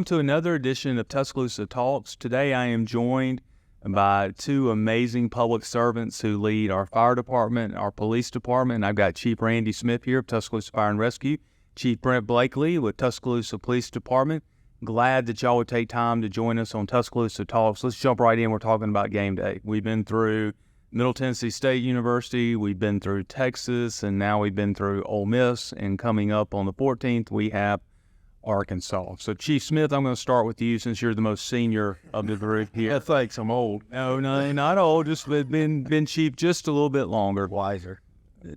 welcome to another edition of Tuscaloosa Talks. Today I am joined by two amazing public servants who lead our fire department, our police department. I've got Chief Randy Smith here of Tuscaloosa Fire and Rescue, Chief Brent Blankley with Tuscaloosa Police Department. Glad that y'all would take time to join us on Tuscaloosa Talks. Let's jump right in. We're talking about game day. We've been through Middle Tennessee State University, we've been through Texas, and now we've been through Ole Miss, and coming up on the 14th, we have Arkansas. So, Chief Smith, I'm going to start with you since you're the most senior of the group here. Yeah, thanks. I'm old. No, not old. Just been chief just a little bit longer. Wiser.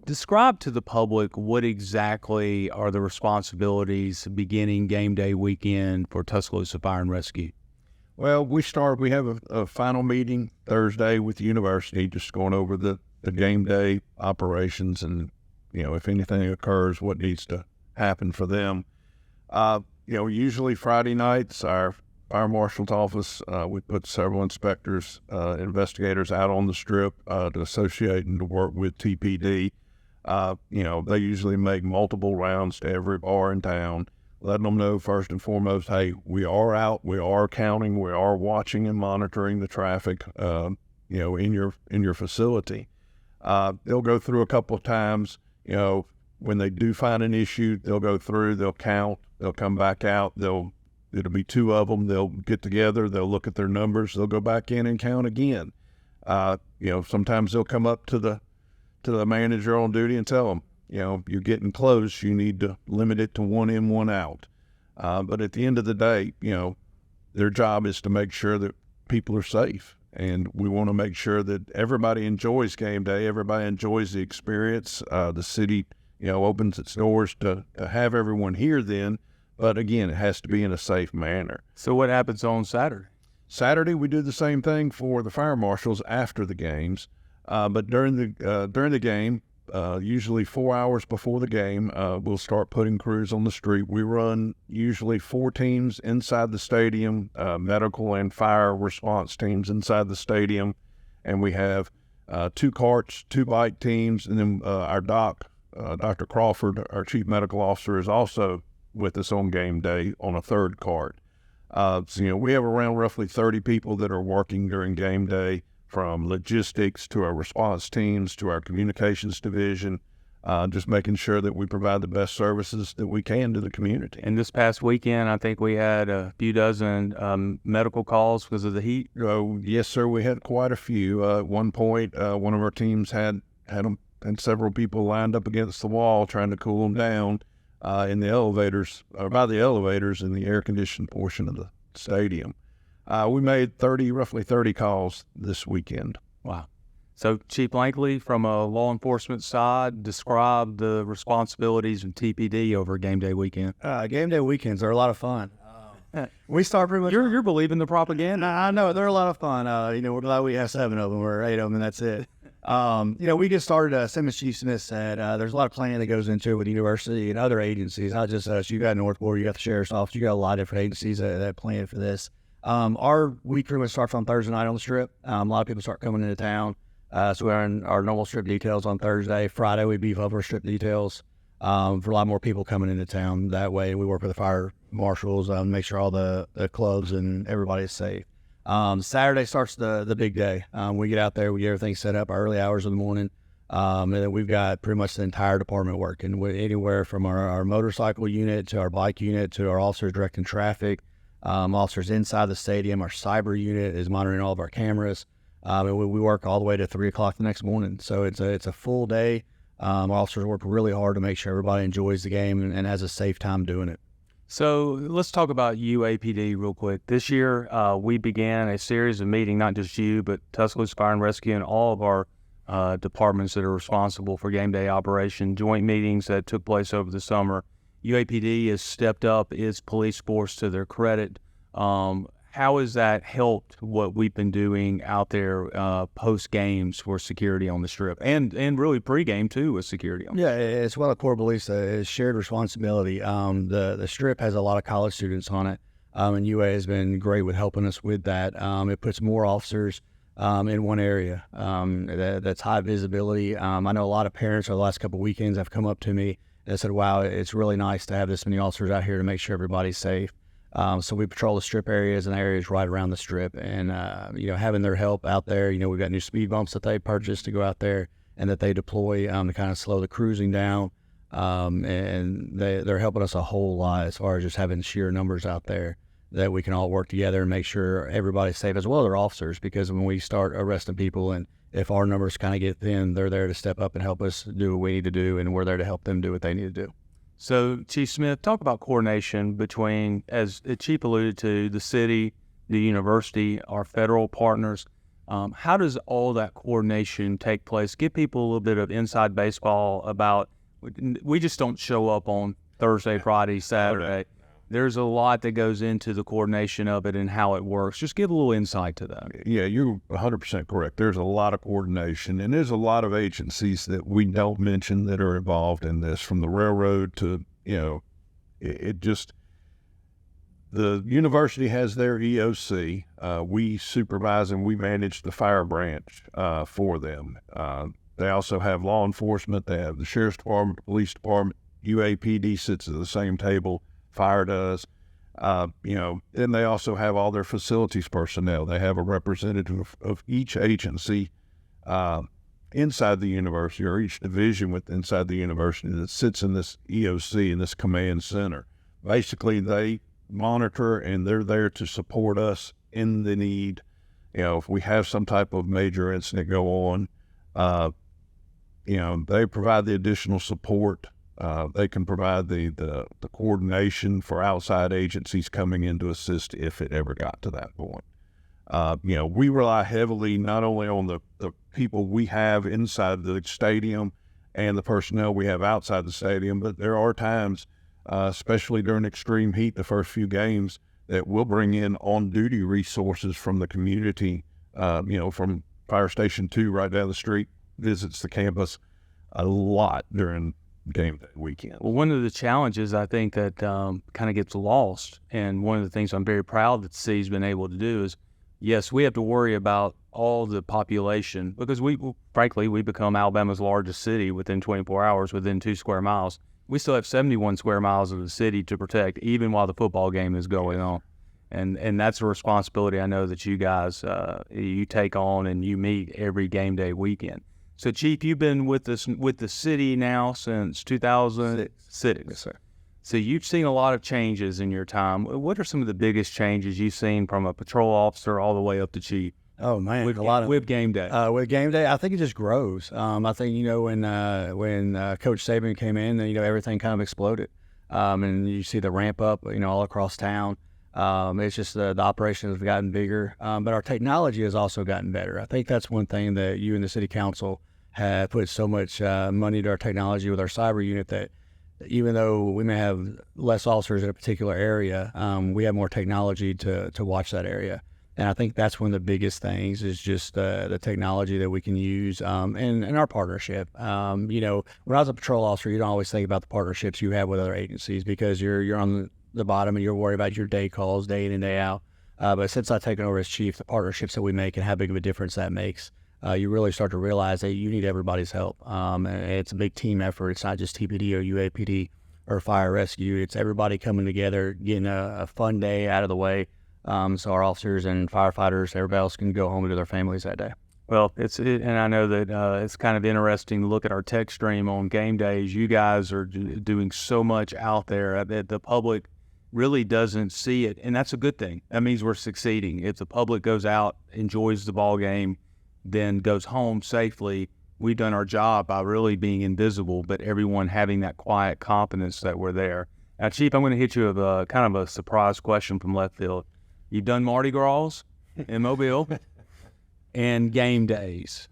Describe to the public what exactly are the responsibilities beginning game day weekend for Tuscaloosa Fire and Rescue. Well, we have a final meeting Thursday with the university, just going over the game day operations and, if anything occurs, what needs to happen for them. Usually Friday nights, our fire marshal's office, we put several inspectors, investigators out on the strip to associate and to work with TPD. They usually make multiple rounds to every bar in town, letting them know first and foremost, hey, we are out, we are counting, we are watching and monitoring the traffic, in your facility. They'll go through a couple of times, when they do find an issue, they'll go through, they'll count, they'll come back out, it'll be two of them, they'll get together, they'll look at their numbers, they'll go back in and count again. Sometimes they'll come up to the manager on duty and tell them, you're getting close, you need to limit it to one in, one out. But at the end of the day, their job is to make sure that people are safe. And we want to make sure that everybody enjoys game day, everybody enjoys the experience. The city, opens its doors to have everyone here then. But again, it has to be in a safe manner. So what happens on Saturday? Saturday, we do the same thing for the fire marshals after the games. But during the game, usually 4 hours before the game, we'll start putting crews on the street. We run usually 4 teams inside the stadium, medical and fire response teams inside the stadium. And we have 2 carts, 2 bike teams, and then our doc, Dr. Crawford, our chief medical officer, is also with us on game day on a 3rd cart. We have around roughly 30 people that are working during game day, from logistics to our response teams to our communications division, just making sure that we provide the best services that we can to the community. And this past weekend, I think we had a few dozen medical calls because of the heat. Yes, sir. We had quite a few. At one point, one of our teams had several people lined up against the wall trying to cool them down in the elevators, or by the elevators in the air-conditioned portion of the stadium. We made roughly 30 calls this weekend. Wow. So, Chief Blankley, from a law enforcement side, describe the responsibilities of TPD over game day weekend. Game day weekends are a lot of fun. We start pretty much. You're believing the propaganda. I know they're a lot of fun. We're glad we have 7 of them or 8 of them, and that's it. We get started. Same as Chief Smith said, there's a lot of planning that goes into it with the university and other agencies, not just us. You got Northport, you got the Sheriff's Office, you got a lot of different agencies that plan for this. Our week pretty much starts on Thursday night on the strip. A lot of people start coming into town. So we're in our normal strip details on Thursday. Friday, we beef up our strip details for a lot more people coming into town. That way, we work with the fire marshals, make sure all the clubs and everybody is safe. Saturday starts the big day. We get out there, we get everything set up, early hours of the morning. And then we've got pretty much the entire department working, anywhere from our motorcycle unit to our bike unit to our officers directing traffic. Officers inside the stadium. Our cyber unit is monitoring all of our cameras. And we work all the way to 3 o'clock the next morning. So it's a full day. Officers work really hard to make sure everybody enjoys the game and has a safe time doing it. So let's talk about UAPD real quick. This year, we began a series of meetings, not just you, but Tuscaloosa Fire and Rescue and all of our departments that are responsible for game day operation, joint meetings that took place over the summer. UAPD has stepped up its police force to their credit. How has that helped what we've been doing out there post games for security on the strip and really pregame too with security on the strip? Yeah, it's one of the core beliefs that it's shared responsibility. The strip has a lot of college students on it, and UA has been great with helping us with that. It puts more officers in one area that's high visibility. I know a lot of parents over the last couple of weekends have come up to me and said, wow, it's really nice to have this many officers out here to make sure everybody's safe. So we patrol the strip areas and areas right around the strip, and having their help out there. We've got new speed bumps that they purchased to go out there and that they deploy to kind of slow the cruising down. And they're helping us a whole lot as far as just having sheer numbers out there that we can all work together and make sure everybody's safe, as well as our officers, because when we start arresting people and if our numbers kind of get thin, they're there to step up and help us do what we need to do, and we're there to help them do what they need to do. So, Chief Smith, talk about coordination between, as the Chief alluded to, the city, the university, our federal partners. How does all that coordination take place? Give people a little bit of inside baseball about, we just don't show up on Thursday, Friday, Saturday. There's a lot that goes into the coordination of it and how it works. Just give a little insight to that. Yeah, you're 100% correct. There's a lot of coordination, and there's a lot of agencies that we don't mention that are involved in this, from the railroad to, the university has their EOC. We supervise and we manage the fire branch for them. They also have law enforcement. They have the sheriff's department, police department, UAPD sits at the same table. Fire does. Then they also have all their facilities personnel. They have a representative of each agency inside the university, or each division inside the university, that sits in this EOC, in this command center. Basically, they monitor and they're there to support us in the need. If we have some type of major incident go on, they provide the additional support. They can provide the coordination for outside agencies coming in to assist if it ever got to that point. We rely heavily not only on the people we have inside the stadium and the personnel we have outside the stadium, but there are times, especially during extreme heat, the first few games, that we'll bring in on-duty resources from the community, from Fire Station 2 right down the street, visits the campus a lot during game day weekend. Well, one of the challenges I think that kind of gets lost, and one of the things I'm very proud that the city's been able to do is, yes, we have to worry about all the population, because we become Alabama's largest city within 24 hours, within 2 square miles. We still have 71 square miles of the city to protect, even while the football game is going on. And that's a responsibility I know that you guys, you take on and you meet every game day weekend. So, Chief, you've been with the city now since 2006. Yes, sir. So you've seen a lot of changes in your time. What are some of the biggest changes you've seen from a patrol officer all the way up to chief? Oh man, with game day. With game day, I think it just grows. I think when Coach Saban came in, everything kind of exploded, and you see the ramp up, all across town. It's just the operations have gotten bigger, but our technology has also gotten better. I think that's one thing that you and the city council have put so much money to our technology with our cyber unit, that even though we may have less officers in a particular area, we have more technology to watch that area. And I think that's one of the biggest things is just the technology that we can use and our partnership. When I was a patrol officer, you don't always think about the partnerships you have with other agencies, because you're on the bottom and you're worried about your day calls day in and day out. But since I've taken over as chief, the partnerships that we make and how big of a difference that makes, you really start to realize that you need everybody's help. And it's a big team effort. It's not just TPD or UAPD or fire rescue. It's everybody coming together, getting a fun day out of the way. So our officers and firefighters, everybody else can go home to their families that day. Well, and I know that it's kind of interesting to look at our tech stream on game days. You guys are doing so much out there that the public really doesn't see it, and that's a good thing. That means we're succeeding. If the public goes out, enjoys the ball game, then goes home safely, we've done our job by really being invisible, but everyone having that quiet confidence that we're there. Now, Chief, I'm going to hit you with a kind of a surprise question from left field. You've done Mardi Gras in Mobile and game days.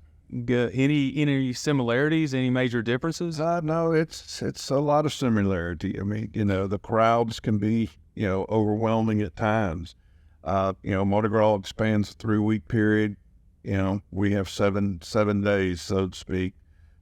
Any similarities, any major differences? No, it's a lot of similarity. I mean, the crowds can be, overwhelming at times. Mardi Gras expands a 3-week period. We have seven days, so to speak.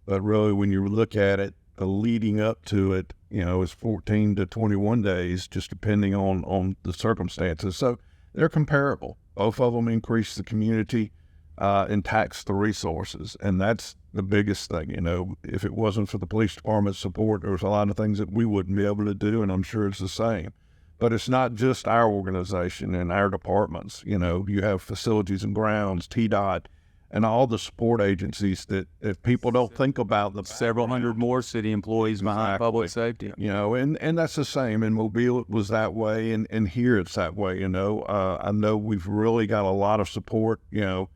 But really, when you look at it, the leading up to it, is 14 to 21 days, just depending on the circumstances. So they're comparable. Both of them increase the community and tax the resources. And that's the biggest thing. If it wasn't for the police department's support, there was a lot of things that we wouldn't be able to do, and I'm sure it's the same. But it's not just our organization and our departments. You know, you have facilities and grounds, TDOT, and all the support agencies that if people don't think about the Several hundred more city employees behind Exactly. public safety. you know, and that's the same. In Mobile, it was that way, and here it's that way. You know, I know we've really got a lot of support. You know,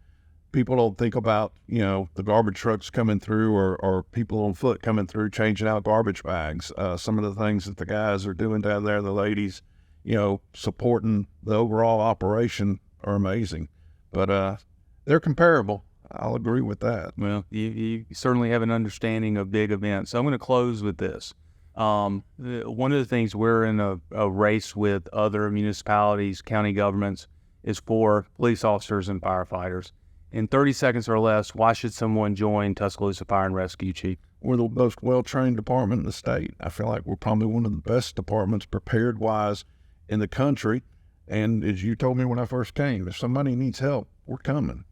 people don't think about, you know, the garbage trucks coming through or people on foot coming through changing out garbage bags. Some of the things that the guys are doing down there, the ladies, you know, supporting the overall operation are amazing. But they're comparable. I'll agree with that. Well, you certainly have an understanding of big events. So I'm going to close with this. One of the things we're in a race with other municipalities, county governments, is for police officers and firefighters. In 30 seconds or less, why should someone join Tuscaloosa Fire and Rescue, Chief? We're the most well-trained department in the state. I feel like we're probably one of the best departments prepared-wise in the country. And as you told me when I first came, if somebody needs help, we're coming.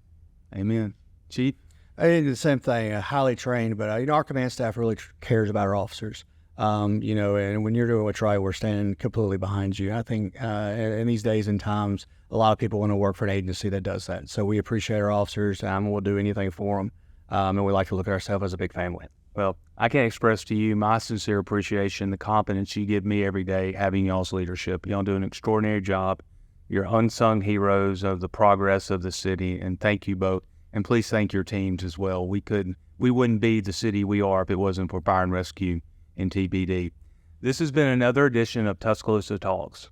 Amen. Chief? I did the same thing, highly trained, but you know, our command staff really cares about our officers. You know, and when you're doing what's right, we're standing completely behind you. I think in these days and times, a lot of people want to work for an agency that does that. So we appreciate our officers, and we'll do anything for them. And we like to look at ourselves as a big family. Well, I can't express to you my sincere appreciation, the confidence you give me every day having y'all's leadership. Y'all do an extraordinary job. You're unsung heroes of the progress of the city, and thank you both. And please thank your teams as well. We wouldn't be the city we are if it wasn't for Fire and Rescue and TBD. This has been another edition of Tuscaloosa Talks.